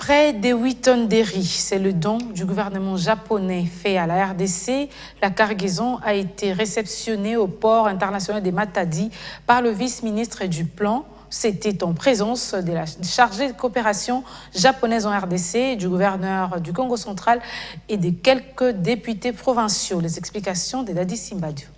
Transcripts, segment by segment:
Près de 8 tonnes de riz, c'est le don du gouvernement japonais fait à la RDC. La cargaison a été réceptionnée au port international de Matadi par le vice-ministre du Plan. C'était en présence de la chargée de coopération japonaise en RDC, du gouverneur du Congo central et de quelques députés provinciaux. Les explications de Dadi Simbadiou.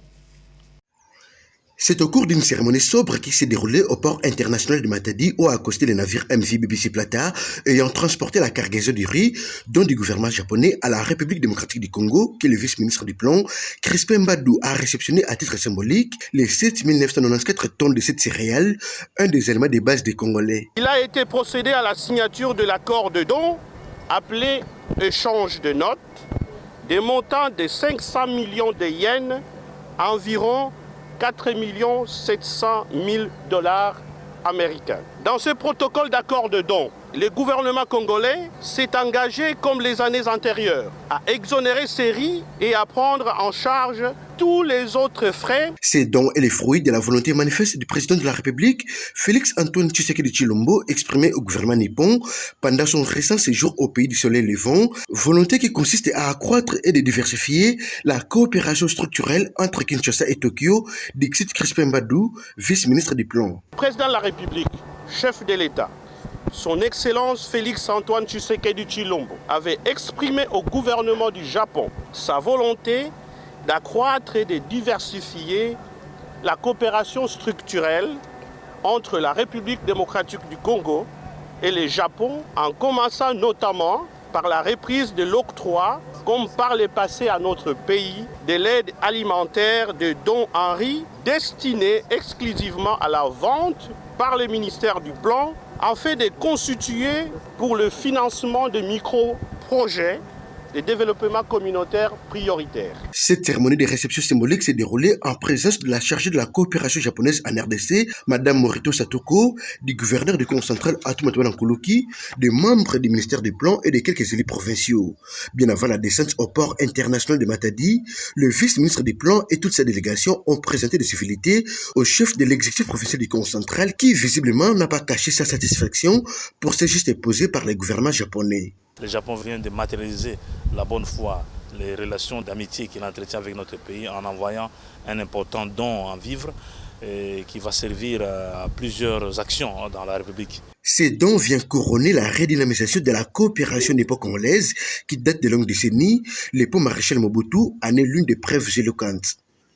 C'est au cours d'une cérémonie sobre qui s'est déroulée au port international de Matadi où a accosté le navire MV BBC Plata ayant transporté la cargaison du riz dont du gouvernement japonais à la République démocratique du Congo, que le vice-ministre du Plan, Crispin Mbadou, a réceptionné à titre symbolique les 7994 tonnes de cette céréale, un des éléments de base des Congolais. Il a été procédé à la signature de l'accord de don appelé échange de notes, des montants de 500 millions de yens, environ 4 700 000 $ américains. Dans ce protocole d'accord de don, le gouvernement congolais s'est engagé, comme les années antérieures, à exonérer ces riz et à prendre en charge tous les autres frais. Ces dons et les fruits de la volonté manifeste du président de la République, Félix-Antoine Tshisekedi Tshilombo, exprimée au gouvernement nippon pendant son récent séjour au pays du soleil levant, volonté qui consiste à accroître et de diversifier la coopération structurelle entre Kinshasa et Tokyo, dixit Crispin Mbadou, vice-ministre du Plan. Le président de la République, chef de l'État, son Excellence Félix-Antoine Tshisekedi Tshilombo avait exprimé au gouvernement du Japon sa volonté d'accroître et de diversifier la coopération structurelle entre la République démocratique du Congo et le Japon, en commençant notamment par la reprise de l'octroi, comme par le passé à notre pays, de l'aide alimentaire de dons en riz destinée exclusivement à la vente par le ministère du Plan, afin de constituer pour le financement de micro-projets de développement communautaire prioritaire. Cette cérémonie de réception symbolique s'est déroulée en présence de la chargée de la coopération japonaise en RDC, Madame Morito Satoko, du gouverneur du Congo central Atumatouana Nkoloki, des membres du ministère du Plan et de quelques élus provinciaux. Bien avant la descente au port international de Matadi, le vice-ministre du Plan et toute sa délégation ont présenté des civilités au chef de l'exécutif provincial du Congo central qui visiblement n'a pas caché sa satisfaction pour ces gestes posés par le gouvernement japonais. Le Japon vient de matérialiser la bonne foi, les relations d'amitié qu'il entretient avec notre pays en envoyant un important don en vivres qui va servir à plusieurs actions dans la République. Ces dons viennent couronner la redynamisation de la coopération nippo-congolaise qui date de longues décennies. L'époque maréchal Mobutu en est l'une des preuves éloquentes.